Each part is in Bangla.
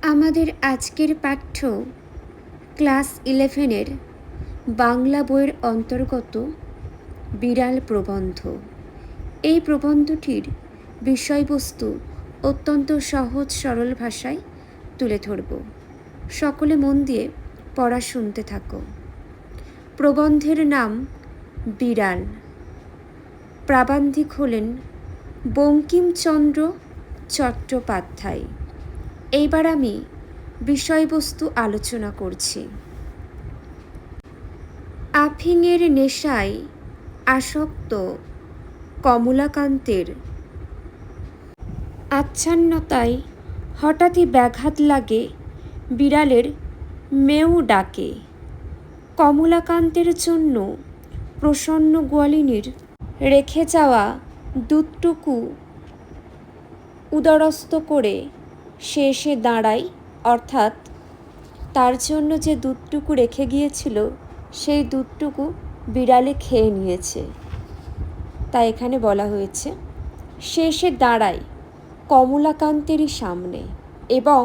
আমাদের আজকের পাঠ্য ক্লাস 11-এর বাংলা বইয়ের অন্তর্গত বিড়াল প্রবন্ধ। এই প্রবন্ধটির বিষয়বস্তু অত্যন্ত সহজ সরল ভাষায় তুলে ধরব। সকলে মন দিয়ে পড়া শুনতে থাকো। প্রবন্ধের নাম বিড়াল। প্রাবন্ধিক হলেন বঙ্কিমচন্দ্র চট্টোপাধ্যায়। এইবার আমি বিষয়বস্তু আলোচনা করছি। আফিংয়ের নেশায় আসক্ত কমলাকান্তের আচ্ছন্নতায় হঠাৎই ব্যাঘাত লাগে বিড়ালের মেউ ডাকে। কমলাকান্তের জন্য প্রসন্ন গোয়ালিনীর রেখে যাওয়া দুধটুকু উদরস্থ করে সে এসে দাঁড়ায়, অর্থাৎ তার জন্য যে দুধটুকু রেখে গিয়েছিল সেই দুধটুকু বিড়ালে খেয়ে নিয়েছে। তাই এখানে বলা হয়েছে সে এসে দাঁড়ায় কমলাকান্তেরই সামনে এবং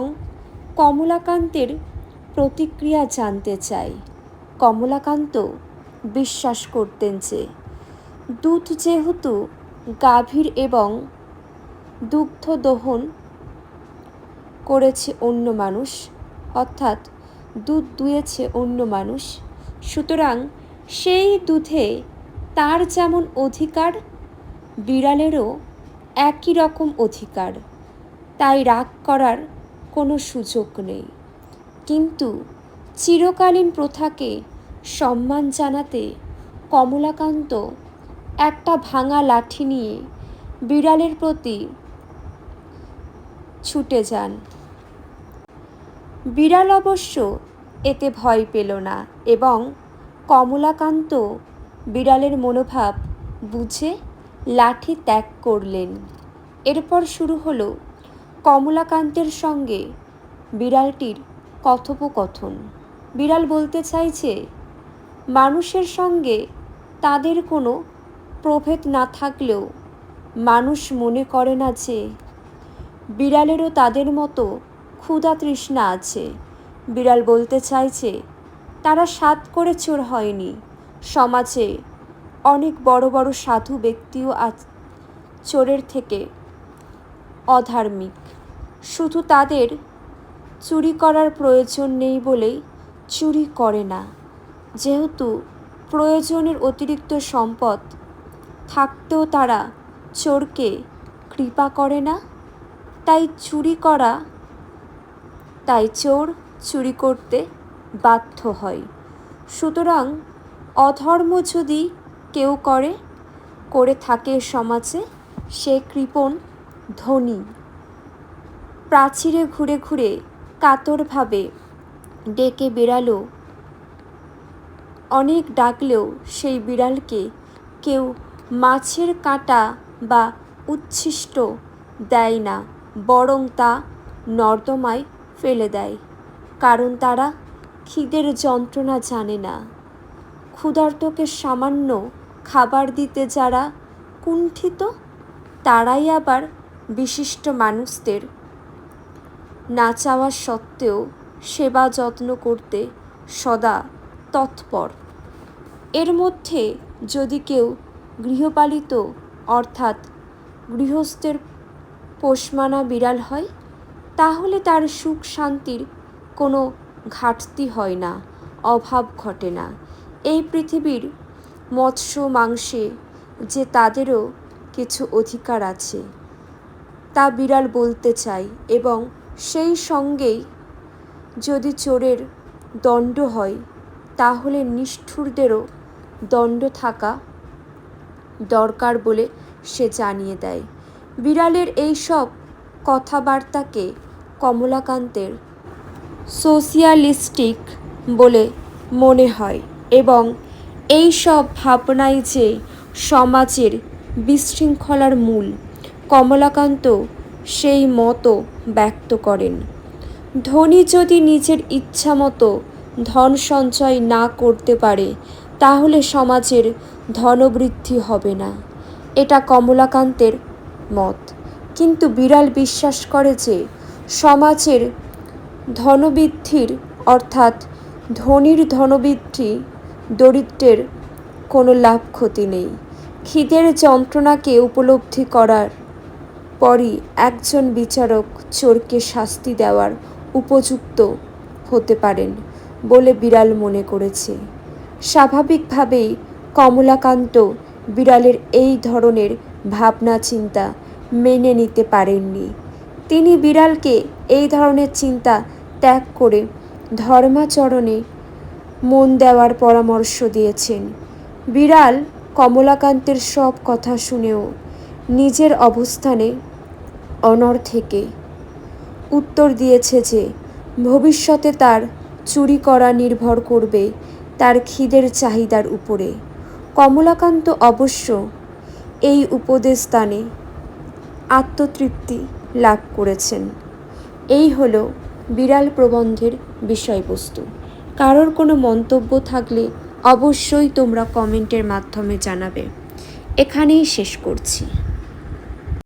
কমলাকান্তের প্রতিক্রিয়া জানতে চায়। কমলাকান্ত বিশ্বাস করতেন যে দুধ যেহেতু গাভীর এবং দুগ্ধ দহন করেছে অন্য মানুষ, অর্থাৎ দুধ দুয়েছে অন্য মানুষ, সুতরাং সেই দুধে তার যেমন অধিকার বিড়ালেরও একই রকম অধিকার। তাই রাগ করার কোনো সুযোগ নেই। কিন্তু চিরকালীন প্রথাকে সম্মান জানাতে কমলাকান্ত একটা ভাঙা লাঠি নিয়ে বিড়ালের প্রতি ছুটে যান। বিড়াল অবশ্য এতে ভয় পেল না এবং কমলাকান্ত বিড়ালের মনোভাব বুঝে লাঠি ত্যাগ করলেন। এরপর শুরু হলো কমলাকান্তের সঙ্গে বিড়ালটির কথোপকথন। বিড়াল বলতে চাইছে মানুষের সঙ্গে তাদের কোনো প্রভেদ না থাকলেও মানুষ মনে করে না যে বিড়ালেরও তাদের মতো ক্ষুধা তৃষ্ণা আছে। বিড়াল বলতে চাইছে তারা সাধ করে চোর হয়নি। সমাজে অনেক বড় বড় সাধু ব্যক্তিও চোরের থেকে অধার্মিক, শুধু তাদের চুরি করার প্রয়োজন নেই বলেই চুরি করে না। যেহেতু প্রয়োজনের অতিরিক্ত সম্পদ থাকতেও তারা চোরকে কৃপা করে না, তাই চোর চুরি করতে বাধ্য হয়। সুতরাং অধর্ম যদি কেউ করে থাকে সমাজে, সে কৃপণ ধনী। প্রাচীরে ঘুরে ঘুরে কাতরভাবে ডেকে বিড়ালও অনেক ডাকলেও সেই বিড়ালকে কেউ মাছের কাঁটা বা উচ্ছিষ্ট দেয় না, বরং তা নর্দমায় ফেলে দেয়। কারণ তারা খিদের যন্ত্রণা জানে না। ক্ষুধার্তকে সামান্য খাবার দিতে যারা কুণ্ঠিত, তারাই আবার বিশিষ্ট মানুষদের না চাওয়া সত্ত্বেও সেবা যত্ন করতে সদা তৎপর। এর মধ্যে যদি কেউ গৃহপালিত অর্থাৎ গৃহস্থের পোষমানা বিড়াল হয়, তাহলে তার সুখ শান্তির কোনো ঘাটতি হয় না, অভাব ঘটে না। এই পৃথিবীর মৎস্য মাংসে যে তাদেরও কিছু অধিকার আছে তা বিড়াল বলতে চায় এবং সেই সঙ্গেই যদি চোরের দণ্ড হয় তাহলে নিষ্ঠুরদেরও দণ্ড থাকা দরকার বলে সে জানিয়ে দেয়। বিড়ালের এই সব কথাবার্তাকে কমলাকান্তের সোশিয়ালিস্টিক বলে মনে হয় এবং এই সব ভাবনাই যে সমাজের বিশৃঙ্খলার মূল, কমলাকান্ত সেই মতও ব্যক্ত করেন। ধনী যদি নিজের ইচ্ছামতো ধন সঞ্চয় না করতে পারে তাহলে সমাজের ধনবৃদ্ধি হবে না, এটা কমলাকান্তের মত। কিন্তু বিড়াল বিশ্বাস করে যে সমাজের ধনবৃদ্ধির অর্থাৎ ধনীর ধনবৃদ্ধি, দরিদ্রের কোনো লাভ ক্ষতি নেই। খিদের যন্ত্রণাকে উপলব্ধি করার পরই একজন বিচারক চোরকে শাস্তি দেওয়ার উপযুক্ত হতে পারেন বলে বিড়াল মনে করেছে। স্বাভাবিকভাবেই কমলাকান্ত বিড়ালের এই ধরনের ভাবনা চিন্তা মেনে নিতে পারেননি। তিনি বিড়ালকে এই ধরনের চিন্তা ত্যাগ করে ধর্মাচরণে মন দেওয়ার পরামর্শ দিয়েছেন। বিড়াল কমলাকান্তের সব কথা শুনেও নিজের অবস্থানে অনড় থেকে উত্তর দিয়েছে যে ভবিষ্যতে তার চুরি করা নির্ভর করবে তার খিদের চাহিদার উপরে। কমলাকান্ত অবশ্য এই উপদেশদানে আত্মতৃপ্তি লাভ করেছেন। এই হলো বিড়াল প্রবন্ধের বিষয়বস্তু। কারোর কোনো মন্তব্য থাকলে অবশ্যই তোমরা কমেন্টের মাধ্যমে জানাবে। এখানেই শেষ করছি।